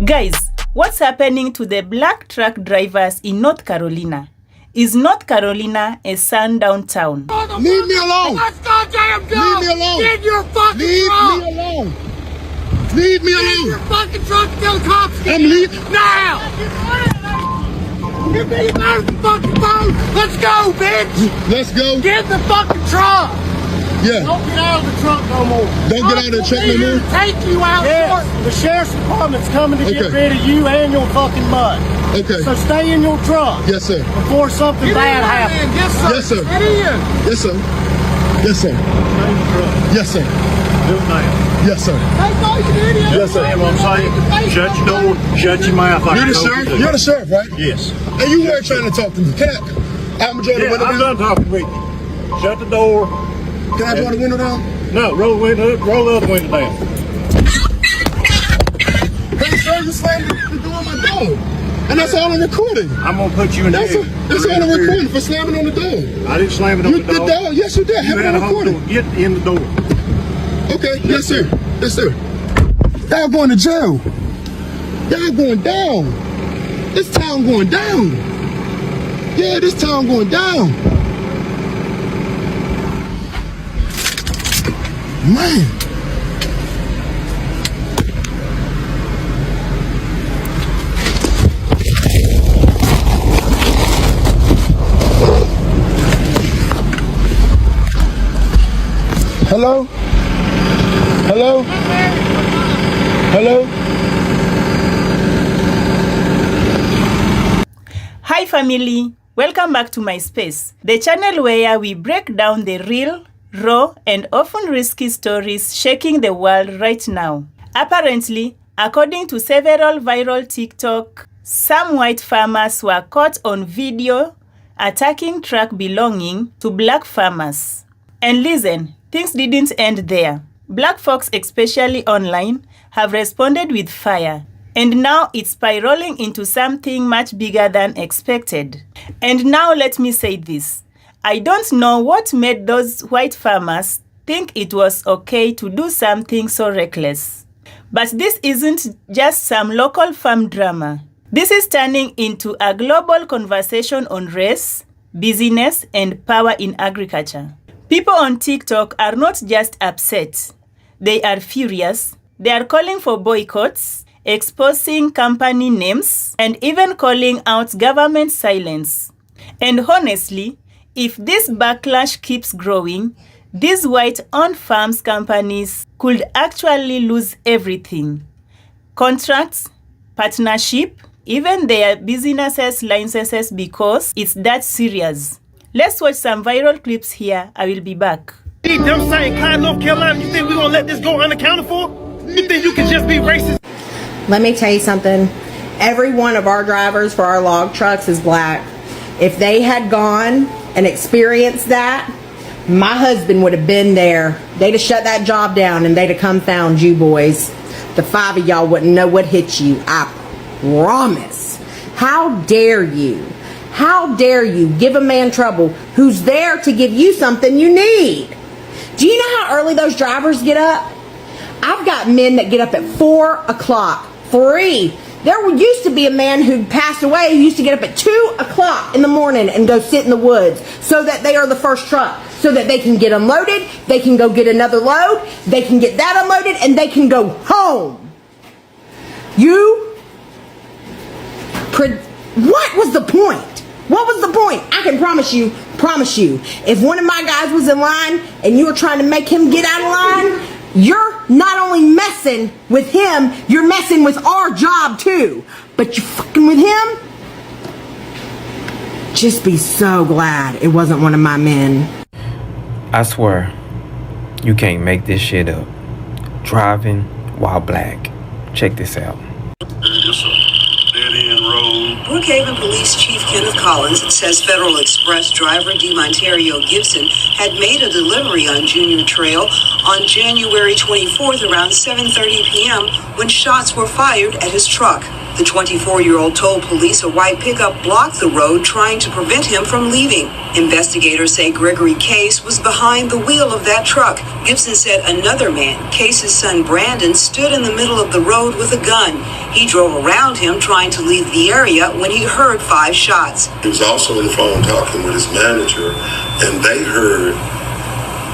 Guys, what's happening to the black truck drivers in North Carolina? Is North Carolina a sundown town? Leave me alone! Let's goddamn go! Leave me alone! Get your fucking Leave truck! me alone! Leave me Get alone! your fucking truck till the cops get I'm here. leaving. Now! Get me out of the fucking phone! Let's go, bitch! Let's go. Get in the fucking truck! Yeah. Don't get out of the truck no more. Don't get out of the truck no more? Take you out. Yes, the sheriff's department's coming to get Okay. rid of you and your fucking mud. Okay. So stay in your truck Yes, sir. before something Get bad in there, happens. man. Yes, sir. Yes, sir. Get in. Yes, sir. Yes, sir. Stay in the truck. Yes, sir. Do it now. Yes, sir. Take all you idiot. Yes, sir. Understand what I'm saying? Shut your door. Shut your mouth. Like You're the I told you sheriff? to. You're the sheriff, right? Yes. And you weren't trying to talk to me. Can I'm draw the Yeah, window I'm down? done talking with you. Shut the door. Can I draw the window down? No, roll the window up. Roll the other window down. Hey, sir, you slammed the door on my door. And that's all on recording. I'm gonna put you in That's jail. all on recording for slamming on the door. I didn't slam it on You the did door. that? Yes, you did. You Have it had on a hold recording. door. Get in the door. Okay, yes, sir. Yes, sir. Y'all going to jail. Y'all going down. This town going down. Yeah, this town going down. Man. Hello? Hello? Hello? Hi family, welcome back to my space, the channel where we break down the real, raw and often risky stories shaking the world right now. Apparently, according to several viral TikTok, some white farmers were caught on video attacking truck belonging to black farmers. And listen, things didn't end there. Black folks, especially online, have responded with fire. And now it's spiraling into something much bigger than expected. And now let me say this. I don't know what made those white farmers think it was okay to do something so reckless. But this isn't just some local farm drama. This is turning into a global conversation on race, business, and power in agriculture. People on TikTok are not just upset. They are furious. They are calling for boycotts, exposing company names, and even calling out government silence. And honestly, if this backlash keeps growing, these white-owned farms companies could actually lose everything. Contracts, partnership, even their businesses licenses, because it's that serious. Let's watch some viral clips here. I will be back. Them saying Clyde, North Carolina, you think we're gonna let this go unaccounted for? You think you can just be racist? Let me tell you something. Every one of our drivers for our log trucks is black. If they had gone and experienced that, my husband would have been there. They'd have shut that job down and they'd have come found you boys. The five of y'all wouldn't know what hit you. I promise. How dare you? How dare you give a man trouble who's there to give you something you need? Do you know how early those drivers get up? I've got men that get up at 4 o'clock. 3. There used to be a man who passed away who used to get up at 2 o'clock in the morning and go sit in the woods so that they are the first truck, so that they can get unloaded, they can go get another load, they can get that unloaded, and they can go home. What was the point? What was the point? I can promise you, if one of my guys was in line and you were trying to make him get out of line, you're not only messing with him, you're messing with our job too. But you fucking with him? Just be so glad it wasn't one of my men. I swear, you can't make this shit up. Driving while black. Check this out. It's a dead-end road. Brookhaven Police Chief Kenneth Collins says Federal Express driver DeMonterio Gibson had made a delivery on Junior Trail on January 24th around 7:30 p.m. when shots were fired at his truck. The 24-year-old told police a white pickup blocked the road, trying to prevent him from leaving. Investigators say Gregory Case was behind the wheel of that truck. Gibson said another man, Case's son Brandon, stood in the middle of the road with a gun. He drove around him trying to leave the area when he heard 5 shots. He was also on the phone talking with his manager, and they heard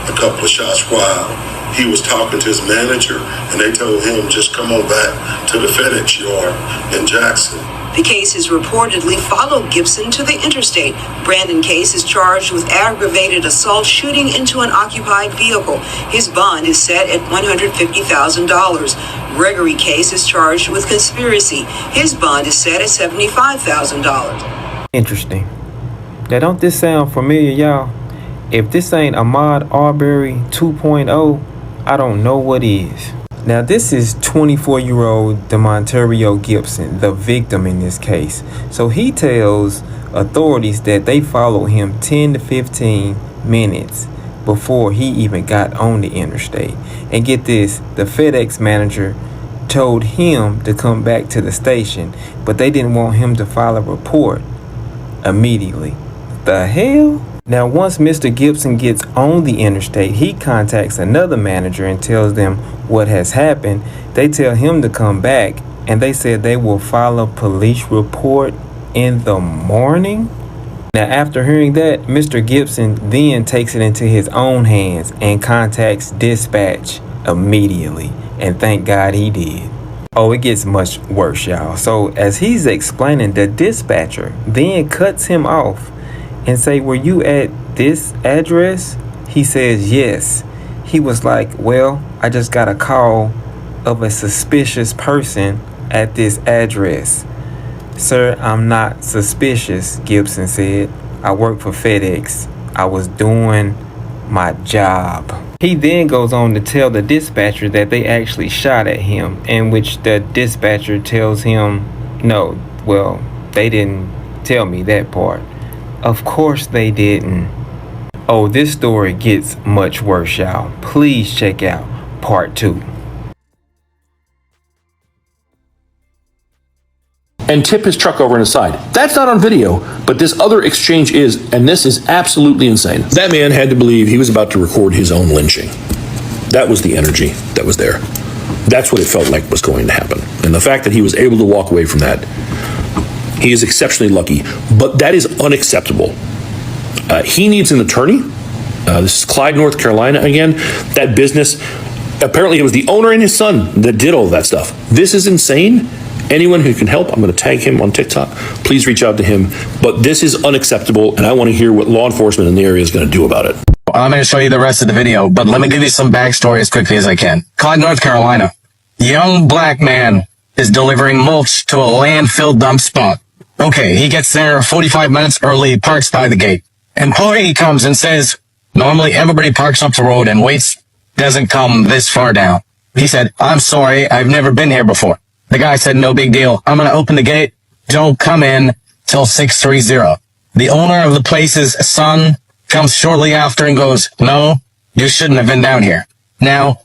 a couple of shots while he was talking to his manager, and they told him, just come on back to the FedEx yard in Jackson. The Cases reportedly followed Gibson to the interstate. Brandon Case is charged with aggravated assault shooting into an occupied vehicle. His bond is set at $150,000. Gregory Case is charged with conspiracy. His bond is set at $75,000. Interesting. Now, don't this sound familiar, y'all? If this ain't Ahmaud Arbery 2.0, I don't know what is. Now, this is 24-year-old DeMontario Gibson, the victim in this case. So he tells authorities that they followed him 10 to 15 minutes before he even got on the interstate. And get this, the FedEx manager told him to come back to the station, but they didn't want him to file a report immediately. The hell? Now, once Mr. Gibson gets on the interstate, he contacts another manager and tells them what has happened. They tell him to come back, and they said they will file a police report in the morning. Now, after hearing that, Mr. Gibson then takes it into his own hands and contacts dispatch immediately, and thank God he did. Oh, it gets much worse, y'all. So as he's explaining, the dispatcher then cuts him off and say, were you at this address? He says yes. He was like, well, I just got a call of a suspicious person at this address. Sir, I'm not suspicious, Gibson said. I work for FedEx. I was doing my job. He then goes on to tell the dispatcher that they actually shot at him, in which the dispatcher tells him, no, well, they didn't tell me that part. Of course they didn't. Oh, this story gets much worse, y'all. Please check out part 2. And tip his truck over on his side. That's not on video, but this other exchange is, and this is absolutely insane. That man had to believe he was about to record his own lynching. That was the energy that was there. That's what it felt like was going to happen. And the fact that he was able to walk away from that, he is exceptionally lucky, but that is unacceptable. He needs an attorney. This is Clyde, North Carolina again. That business, apparently it was the owner and his son that did all of that stuff. This is insane. Anyone who can help, I'm going to tag him on TikTok. Please reach out to him. But this is unacceptable, and I want to hear what law enforcement in the area is going to do about it. I'm going to show you the rest of the video, but let me give you some backstory as quickly as I can. Clyde, North Carolina. Young black man is delivering mulch to a landfill dump spot. Okay, he gets there 45 minutes early, parks by the gate. Employee comes and says, normally everybody parks up the road and waits, doesn't come this far down. He said, I'm sorry, I've never been here before. The guy said, no big deal. I'm going to open the gate. Don't come in till 6:30. The owner of the place's son comes shortly after and goes, no, you shouldn't have been down here. Now,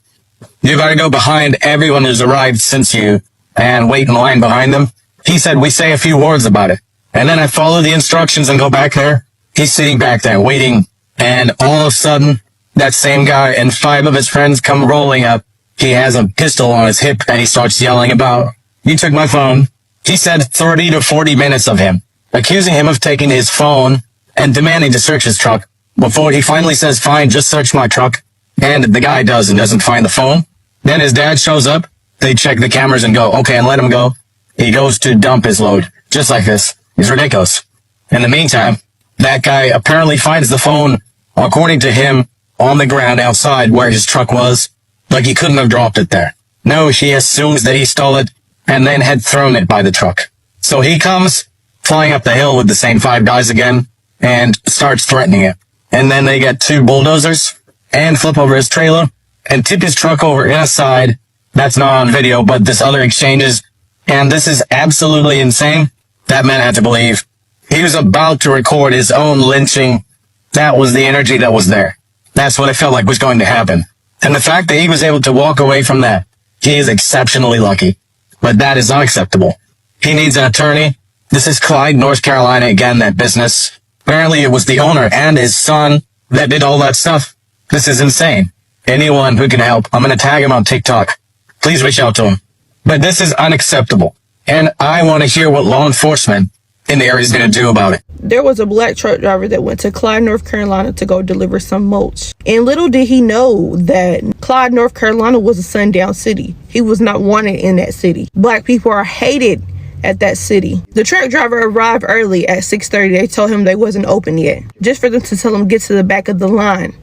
you got to go behind everyone who's arrived since you and wait in line behind them. He said, we say a few words about it. And then I follow the instructions and go back there. He's sitting back there waiting. And all of a sudden, that same guy and 5 of his friends come rolling up. He has a pistol on his hip and he starts yelling about, you took my phone. He said 30 to 40 minutes of him, accusing him of taking his phone and demanding to search his truck before he finally says, fine, just search my truck. And the guy does and doesn't find the phone. Then his dad shows up. They check the cameras and go, okay, and let him go. He goes to dump his load, just like this. It's ridiculous. In the meantime, that guy apparently finds the phone, according to him, on the ground outside where his truck was, like he couldn't have dropped it there. No, he assumes that he stole it and then had thrown it by the truck. So he comes flying up the hill with the same 5 guys again and starts threatening it. And then they get 2 bulldozers and flip over his trailer and tip his truck over inside. That's not on video, but this other exchanges. And this is absolutely insane. That man had to believe he was about to record his own lynching. That was the energy that was there. That's what it felt like was going to happen. And the fact that he was able to walk away from that, he is exceptionally lucky. But that is unacceptable. He needs an attorney. This is Clyde, North Carolina again, that business. Apparently it was the owner and his son that did all that stuff. This is insane. Anyone who can help, I'm gonna tag him on TikTok. Please reach out to him. But this is unacceptable. And I want to hear what law enforcement in the area is going to do about it. There was a black truck driver that went to Clyde, North Carolina to go deliver some mulch. And little did he know that Clyde, North Carolina was a sundown city. He was not wanted in that city. Black people are hated at that city. The truck driver arrived early at 6:30. They told him they wasn't open yet, just for them to tell him get to the back of the line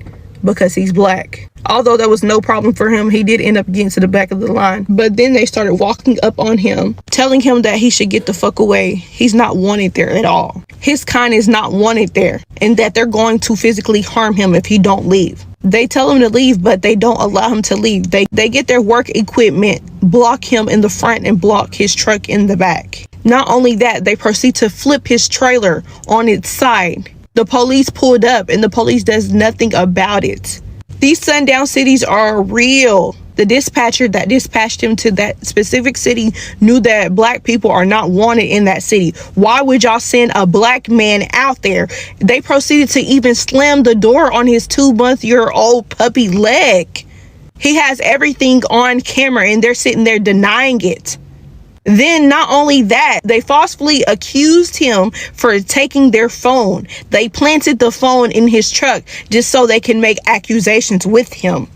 because he's black. Although that was no problem for him, he did end up getting to the back of the line. But then they started walking up on him, telling him that he should get the fuck away. He's not wanted there at all. His kind is not wanted there, and that they're going to physically harm him if he don't leave. They tell him to leave, but they don't allow him to leave. They get their work equipment, block him in the front and block his truck in the back. Not only that, they proceed to flip his trailer on its side. The police pulled up and the police does nothing about it. These sundown cities are real. The dispatcher that dispatched him to that specific city knew that black people are not wanted in that city. Why would y'all send a black man out there? They proceeded to even slam the door on his 2-month-old puppy leg. He has everything on camera and they're sitting there denying it. Then not only that, they falsely accused him for taking their phone. They planted the phone in his truck just so they can make accusations with him.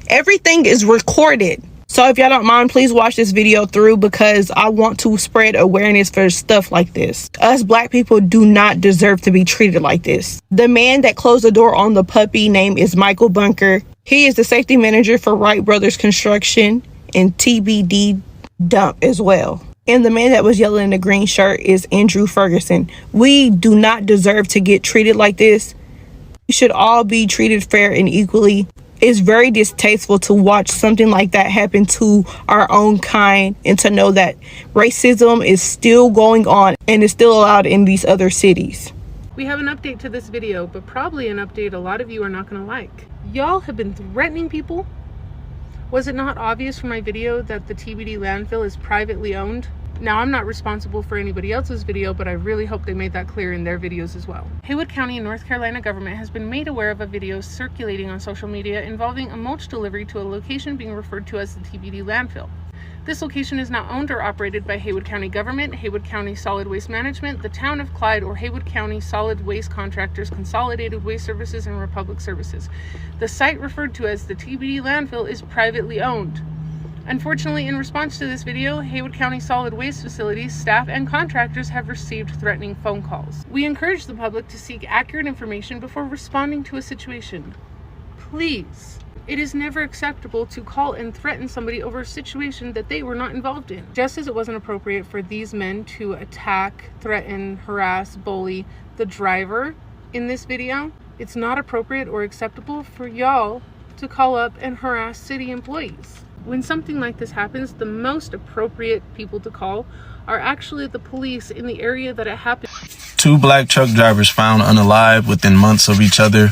Everything is recorded. So if y'all don't mind, please watch this video through because I want to spread awareness for stuff like this. Us black people do not deserve to be treated like this. The man that closed the door on the puppy name is Michael Bunker. He is the safety manager for WhYte Brothers Construction and TBD Dump as well. And the man that was yelling in the green shirt is Andrew Ferguson. We do not deserve to get treated like this. We should all be treated fair and equally. It's very distasteful to watch something like that happen to our own kind and to know that racism is still going on and is still allowed in these other cities. We have an update to this video, but probably an update a lot of you are not going to like. Y'all have been threatening people. Was it not obvious from my video that the TBD landfill is privately owned? Now, I'm not responsible for anybody else's video, but I really hope they made that clear in their videos as well. Haywood County and North Carolina government has been made aware of a video circulating on social media involving a mulch delivery to a location being referred to as the TBD landfill. This location is not owned or operated by Haywood County government, Haywood County Solid Waste Management, the Town of Clyde, or Haywood County Solid Waste Contractors, Consolidated Waste Services, and Republic Services. The site referred to as the TBD landfill is privately owned. Unfortunately, in response to this video, Haywood County Solid Waste Facilities, staff, and contractors have received threatening phone calls. We encourage the public to seek accurate information before responding to a situation. Please. It is never acceptable to call and threaten somebody over a situation that they were not involved in. Just as it wasn't appropriate for these men to attack, threaten, harass, bully the driver in this video, it's not appropriate or acceptable for y'all to call up and harass city employees. When something like this happens, the most appropriate people to call are actually the police in the area that it happened. 2 black truck drivers found unalive within months of each other,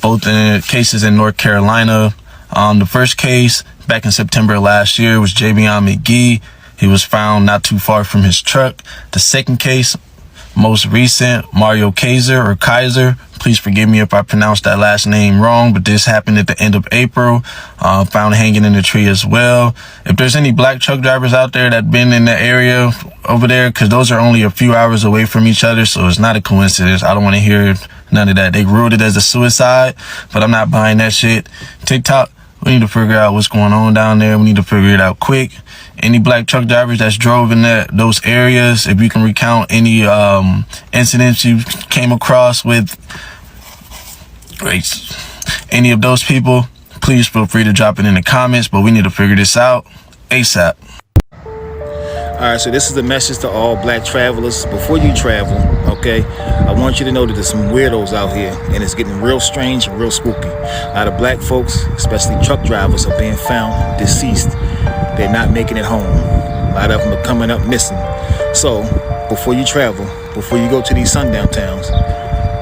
both in cases in North Carolina. The first case back in September last year was Javion McGee. He was found not too far from his truck. The second case, most recent, Mario Kaiser. Please forgive me if I pronounced that last name wrong, but this happened at the end of April. Found hanging in the tree as well. If there's any black truck drivers out there that been in the area over there, because those are only a few hours away from each other, so it's not a coincidence. I don't want to hear none of that. They ruled it as a suicide, but I'm not buying that shit. TikTok, we need to figure out what's going on down there. We need to figure it out quick. Any black truck drivers that's drove in those areas, if you can recount any incidents you came across with any of those people, please feel free to drop it in the comments, but we need to figure this out ASAP. Alright, so this is the message to all black travelers. Before you travel, okay, I want you to know that there's some weirdos out here, and it's getting real strange and real spooky. A lot of black folks, especially truck drivers, are being found deceased. They're not making it home. A lot of them are coming up missing. So, before you travel, before you go to these sundown towns,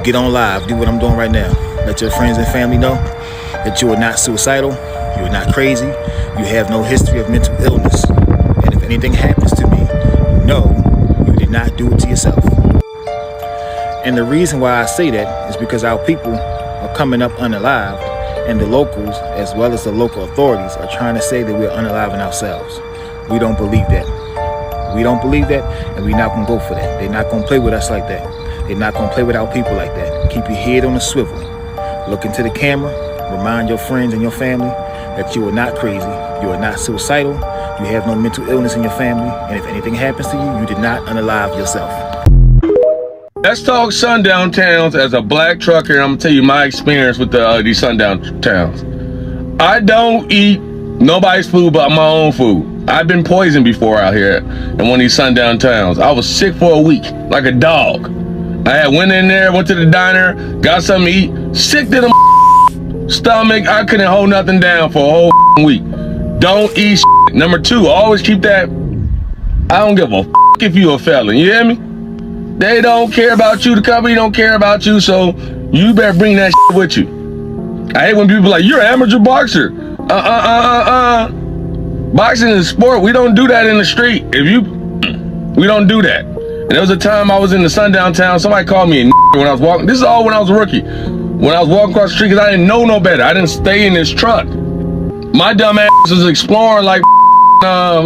get on live, do what I'm doing right now. Let your friends and family know that you are not suicidal, you are not crazy, you have no history of mental illness. And if anything happens to me, know not do it to yourself. And the reason why I say that is because our people are coming up unalived, and the locals, as well as the local authorities, are trying to say that we're unaliving ourselves. We don't believe that. We don't believe that, and we're not going to go for that. They're not going to play with us like that. They're not going to play with our people like that. Keep your head on the swivel. Look into the camera. Remind your friends and your family that you are not crazy. You are not suicidal. You have no mental illness in your family. And if anything happens to you, you did not unalive yourself. Let's talk sundown towns. As a black trucker, I'm gonna tell you my experience with these sundown towns. I don't eat nobody's food but my own food. I've been poisoned before out here in one of these sundown towns. I was sick for a week, like a dog. I had went in there, went to the diner, got something to eat, sick to the stomach. I couldn't hold nothing down for a whole week. Don't eat shit. Number two, always keep that. I don't give a if you a felon, you hear me? They don't care about you. The company don't care about you, so you better bring that shit with you. I hate when people are like, you're an amateur boxer. Boxing is a sport. We don't do that in the street. We don't do that. And there was a time I was in the sundown town. Somebody called me a when I was walking. This is all when I was a rookie. When I was walking across the street, because I didn't know no better. I didn't stay in this truck. My dumb ass was exploring like a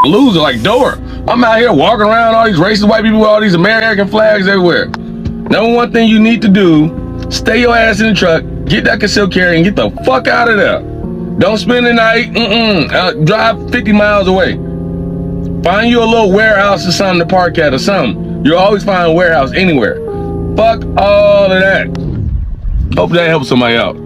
loser, like Dora. I'm out here walking around all these racist white people with all these American flags everywhere. Number one thing you need to do, stay your ass in the truck, get that concealed carry, and get the fuck out of there. Don't spend the night, drive 50 miles away. Find you a little warehouse or something to park at or something. You'll always find a warehouse anywhere. Fuck all of that. Hope that helps somebody out.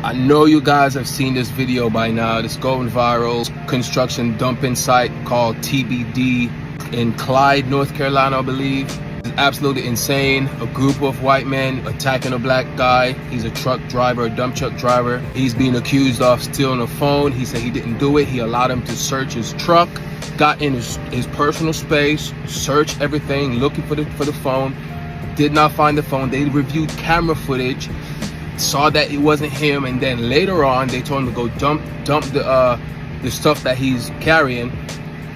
I know you guys have seen this video by now. It's going viral. Construction dumping site called TBD in Clyde, North Carolina, I believe. It's absolutely insane. A group of white men attacking a black guy. He's a truck driver, a dump truck driver. He's being accused of stealing a phone. He said he didn't do it. He allowed him to search his truck, got in his personal space, searched everything, looking for the phone. Did not find the phone. They reviewed camera footage, saw that it wasn't him, and then later on they told him to go dump the stuff that he's carrying.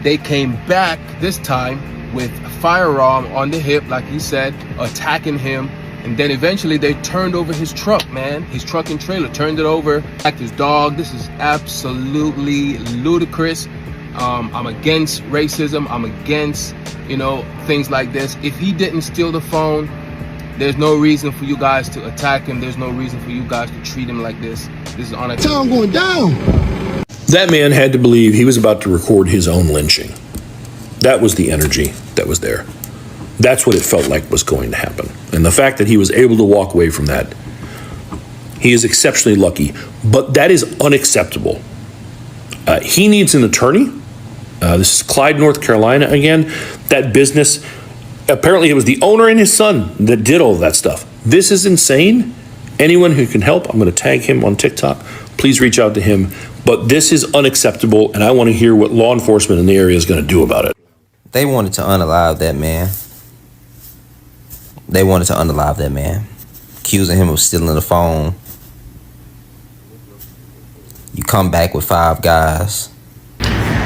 They came back this time with a firearm on the hip, like he said, attacking him, and then eventually they turned over his truck, man. His truck and trailer, turned it over, attacked his dog. This is absolutely ludicrous. I'm against racism. I'm against, things like this. If he didn't steal the phone, there's no reason for you guys to attack him. There's no reason for you guys to treat him like this. This is unacceptable. Town going down. That man had to believe he was about to record his own lynching. That was the energy that was there. That's what it felt like was going to happen. And the fact that he was able to walk away from that, he is exceptionally lucky. But that is unacceptable. He needs an attorney. This is Clyde, North Carolina again. That business, apparently it was the owner and his son that did all of that stuff. This is insane. Anyone who can help, I'm going to tag him on TikTok. Please reach out to him. But this is unacceptable, and I want to hear what law enforcement in the area is going to do about it. They wanted to unalive that man. They wanted to unalive that man, accusing him of stealing the phone. You come back with 5 guys.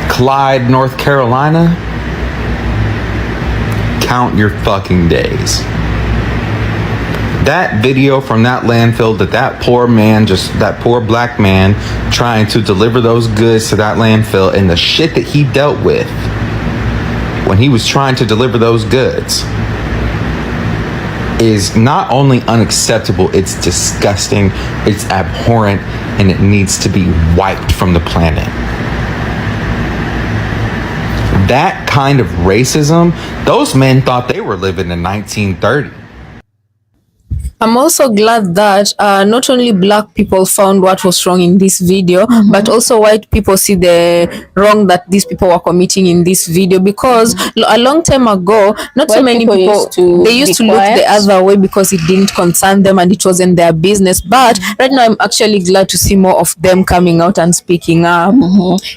Clyde, North Carolina. Count your fucking days. That video from that landfill that poor man, that poor black man trying to deliver those goods to that landfill, and the shit that he dealt with when he was trying to deliver those goods is not only unacceptable, it's disgusting, it's abhorrent, and it needs to be wiped from the planet. That kind of racism, those men thought they were living in 1930. I'm also glad that not only black people found what was wrong in this video, but also white people see the wrong that these people were committing in this video, because a long time ago, not so many people used to look the other way because it didn't concern them and it wasn't their business. But right now, I'm actually glad to see more of them coming out and speaking up.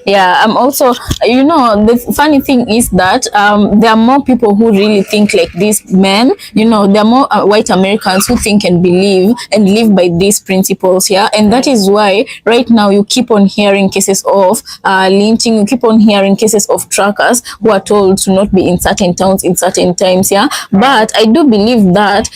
Yeah, I'm also, the funny thing is that there are more people who really think like these men. There are more white Americans who think think and believe and live by these principles, yeah. And that is why right now you keep on hearing cases of lynching, you keep on hearing cases of truckers who are told to not be in certain towns in certain times, yeah. But I do believe that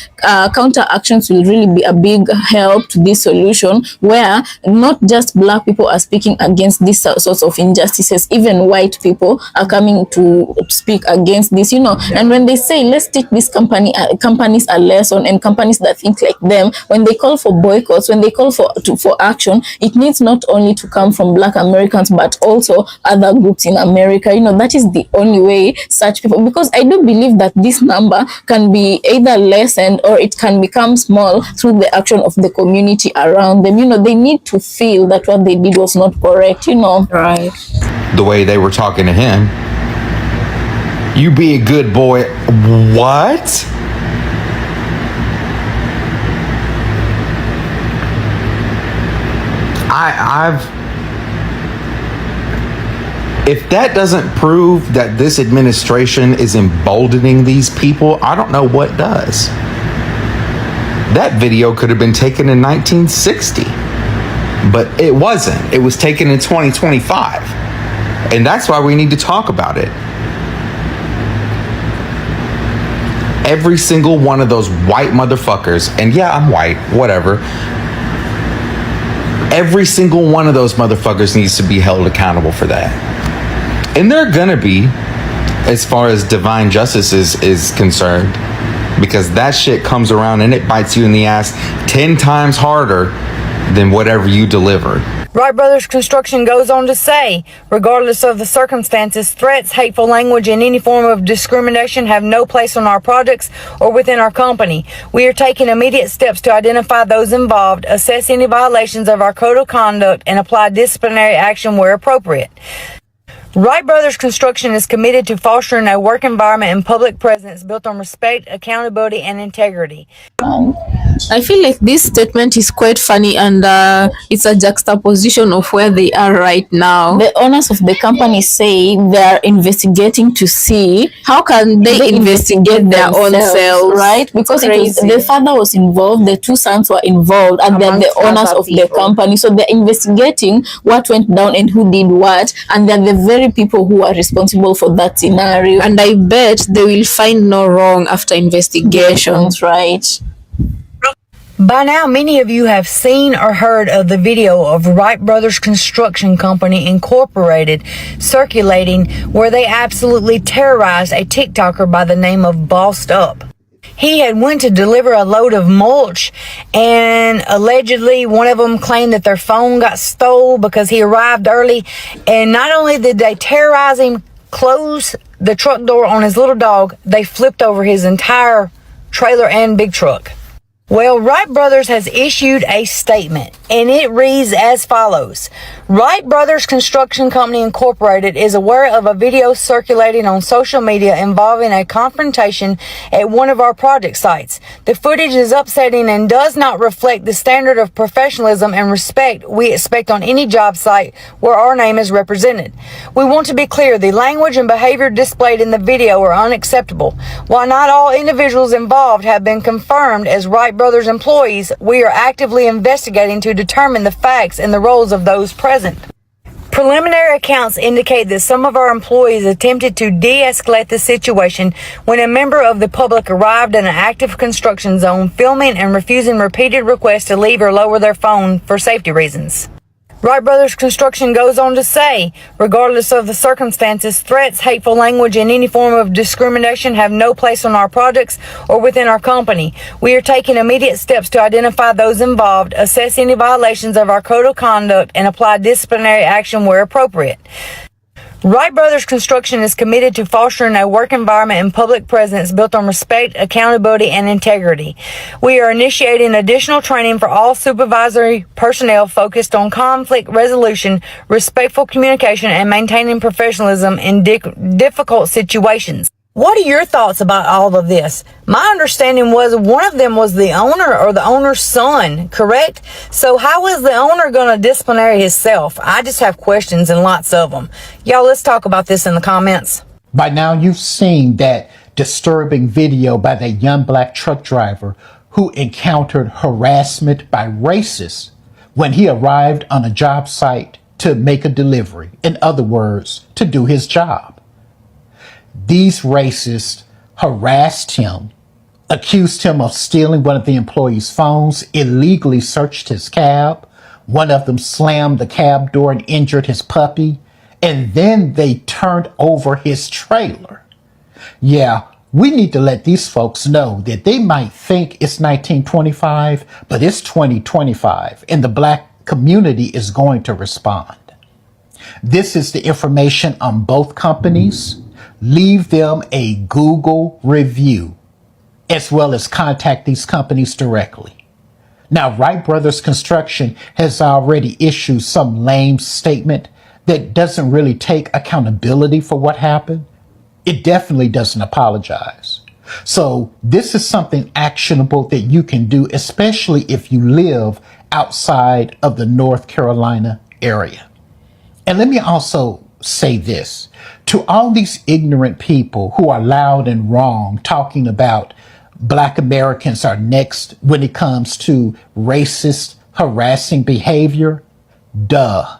counter actions will really be a big help to this solution, where not just black people are speaking against these sorts of injustices, even white people are coming to speak against this, you know. And when they say let's teach these companies a lesson, and companies that think like them, when they call for boycotts, when they call for action, it needs not only to come from black Americans but also other groups in America, you know. That is the only way such people, because I do believe that this number can be either lessened or it can become small through the action of the community around them, you know. They need to feel that what they did was not correct, you know. Right. The way they were talking to him, you be a good boy. What? If that doesn't prove that this administration is emboldening these people, I don't know what does. That video could have been taken in 1960, but it wasn't. It was taken in 2025. And that's why we need to talk about it. Every single one of those white motherfuckers, and yeah, I'm white, whatever. Every single one of those motherfuckers needs to be held accountable for that. And they're gonna be, as far as divine justice is concerned, because that shit comes around and it bites you in the ass 10 times harder than whatever you delivered. WhYte Brothers Construction goes on to say, regardless of the circumstances, threats, hateful language, and any form of discrimination have no place on our projects or within our company. We are taking immediate steps to identify those involved, assess any violations of our code of conduct, and apply disciplinary action where appropriate. WhYte Brothers Construction is committed to fostering a work environment and public presence built on respect, accountability, and integrity. I feel like this statement is quite funny, and it's a juxtaposition of where they are right now. The owners of the company say they're investigating to see how can they investigate their own selves, right? Because the father was involved, the two sons were involved, and they're the owners of the company. So they're investigating what went down and who did what, and they're the very people who are responsible for that scenario. And I bet they will find no wrong after investigations, right? By now, many of you have seen or heard of the video of WhYte Brothers Construction Company Incorporated circulating, where they absolutely terrorized a TikToker by the name of Bossed Up. He had went to deliver a load of mulch, and allegedly one of them claimed that their phone got stole because he arrived early. And not only did they terrorize him, close the truck door on his little dog, they flipped over his entire trailer and big truck. Well, WhYte Brothers has issued a statement, and it reads as follows. WhYte Brothers Construction Company Incorporated is aware of a video circulating on social media involving a confrontation at one of our project sites. The footage is upsetting and does not reflect the standard of professionalism and respect we expect on any job site where our name is represented. We want to be clear, the language and behavior displayed in the video are unacceptable. While not all individuals involved have been confirmed as WhYte Brothers employees, we are actively investigating to determine the facts and the roles of those present. Preliminary accounts indicate that some of our employees attempted to de-escalate the situation when a member of the public arrived in an active construction zone, filming and refusing repeated requests to leave or lower their phone for safety reasons. WhYte Brothers Construction goes on to say, regardless of the circumstances, threats, hateful language, and any form of discrimination have no place on our projects or within our company. We are taking immediate steps to identify those involved, assess any violations of our code of conduct, and apply disciplinary action where appropriate. WhYte Brothers Construction is committed to fostering a work environment and public presence built on respect, accountability, and integrity. We are initiating additional training for all supervisory personnel focused on conflict resolution, respectful communication, and maintaining professionalism in difficult situations. What are your thoughts about all of this? My understanding was one of them was the owner or the owner's son, correct? So how is the owner going to disciplinary himself? I just have questions and lots of them. Y'all, let's talk about this in the comments. By now you've seen that disturbing video by that young black truck driver who encountered harassment by racists when he arrived on a job site to make a delivery. In other words, to do his job. These racists harassed him, accused him of stealing one of the employees' phones, illegally searched his cab. One of them slammed the cab door and injured his puppy. And then they turned over his trailer. Yeah, we need to let these folks know that they might think it's 1925, but it's 2025, and the black community is going to respond. This is the information on both companies. Leave them a Google review, as well as contact these companies directly. Now, Wright Brothers Construction has already issued some lame statement that doesn't really take accountability for what happened. It definitely doesn't apologize. So this is something actionable that you can do, especially if you live outside of the North Carolina area. And let me also say this to all these ignorant people who are loud and wrong talking about Black Americans are next when it comes to racist, harassing behavior. Duh.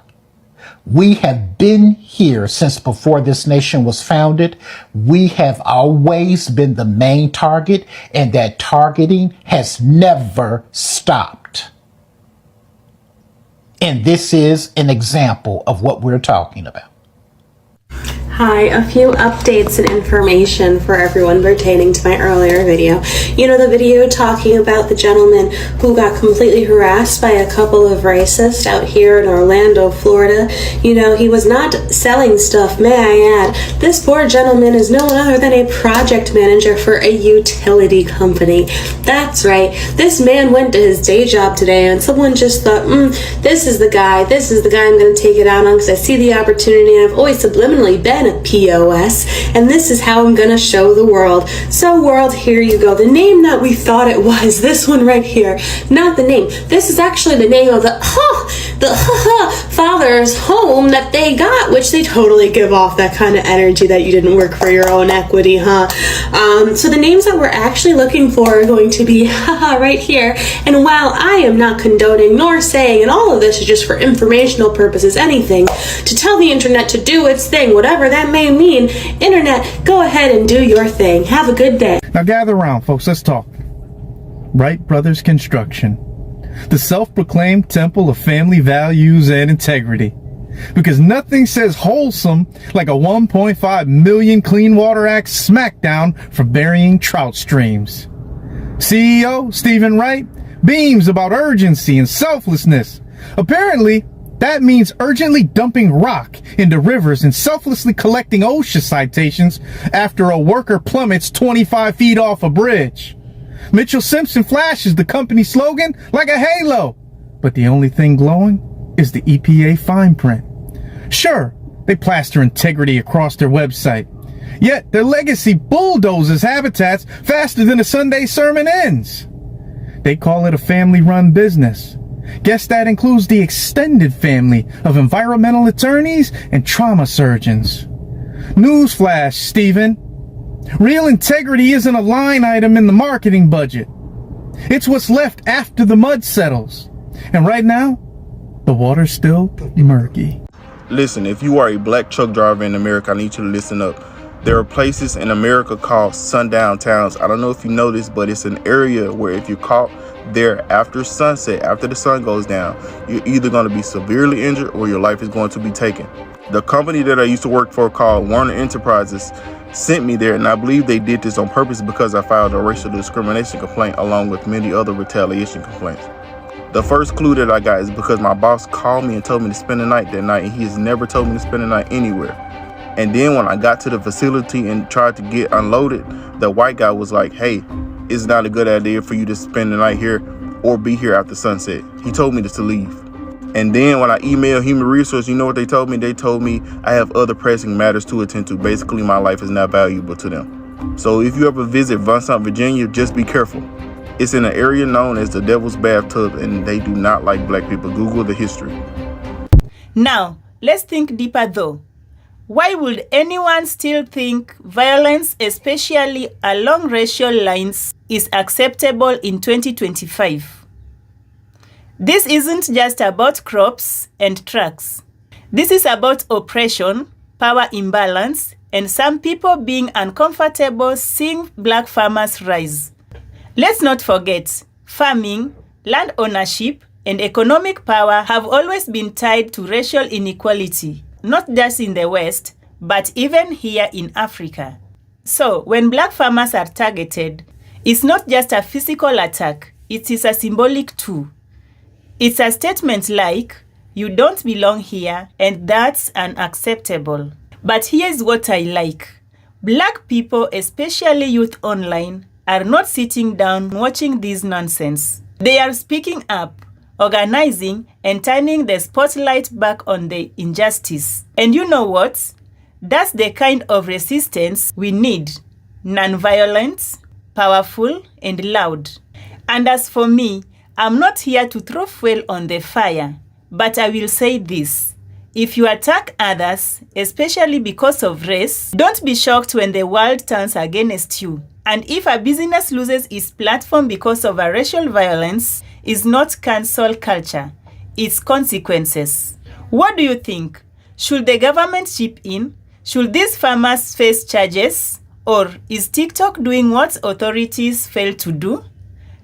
We have been here since before this nation was founded. We have always been the main target, and that targeting has never stopped. And this is an example of what we're talking about. Hi, a few updates and information for everyone pertaining to my earlier video. You know, the video talking about the gentleman who got completely harassed by a couple of racists out here in Orlando, Florida. You know, he was not selling stuff, may I add. This poor gentleman is no one other than a project manager for a utility company. That's right. This man went to his day job today and someone just thought, this is the guy I'm going to take it out on because I see the opportunity and I've always subliminally been a POS, and this is how I'm gonna show the world. So world, here you go. The name that we thought it was, this one right here, not the name. This is actually the name of the father's home that they got, which they totally give off that kind of energy that you didn't work for your own equity, huh? So the names that we're actually looking for are going to be right here. And while I am not condoning nor saying, and all of this is just for informational purposes, anything to tell the internet to do its thing, whatever that may mean, internet, go ahead and do your thing. Have a good day. Now gather around, folks. Let's talk. WhYte Brothers Construction, the self-proclaimed temple of family values and integrity. Because nothing says wholesome like a 1.5 million Clean Water Act smackdown for burying trout streams. CEO Stephen Wright beams about urgency and selflessness. Apparently, that means urgently dumping rock into rivers and selflessly collecting OSHA citations after a worker plummets 25 feet off a bridge. Mitchell Simpson flashes the company slogan like a halo, but the only thing glowing is the EPA fine print. Sure, they plaster integrity across their website, yet their legacy bulldozes habitats faster than a Sunday sermon ends. They call it a family-run business. Guess that includes the extended family of environmental attorneys and trauma surgeons. Newsflash, Stephen. Real integrity isn't a line item in the marketing budget. It's what's left after the mud settles. And right now, the water's still murky. Listen, if you are a black truck driver in America, I need you to listen up. There are places in America called sundown towns. I don't know if you know this, but it's an area where if you're caught there after sunset, after the sun goes down, you're either going to be severely injured or your life is going to be taken. The company that I used to work for called Warner Enterprises sent me there, and I believe they did this on purpose because I filed a racial discrimination complaint along with many other retaliation complaints. The first clue that I got is because my boss called me and told me to spend the night that night, and he has never told me to spend the night anywhere. And then when I got to the facility and tried to get unloaded, the white guy was like, hey, it's not a good idea for you to spend the night here or be here after sunset. He told me to leave. And then when I emailed Human Resources, you know what they told me? They told me I have other pressing matters to attend to. Basically, my life is not valuable to them. So if you ever visit Vincent, Virginia, just be careful. It's in an area known as the Devil's Bathtub, and they do not like black people. Google the history. Now, let's think deeper though. Why would anyone still think violence, especially along racial lines, is acceptable in 2025? This isn't just about crops and trucks. This is about oppression, power imbalance, and some people being uncomfortable seeing black farmers rise. Let's not forget, farming, land ownership, and economic power have always been tied to racial inequality, not just in the West, but even here in Africa. So, when black farmers are targeted, it's not just a physical attack, it is a symbolic too. It's a statement like, you don't belong here, and that's unacceptable. But here's what I like. Black people, especially youth online, are not sitting down watching this nonsense. They are speaking up, organizing, and turning the spotlight back on the injustice. And you know what? That's the kind of resistance we need. Non-violent, powerful, and loud. And as for me, I'm not here to throw fuel on the fire, but I will say this. If you attack others, especially because of race, don't be shocked when the world turns against you. And if a business loses its platform because of a racial violence, it's not cancel culture, it's consequences. What do you think? Should the government chip in? Should these farmers face charges? Or is TikTok doing what authorities fail to do?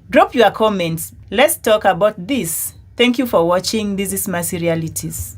Drop your comments. Let's talk about this. Thank you for watching. This is Mercy Realities.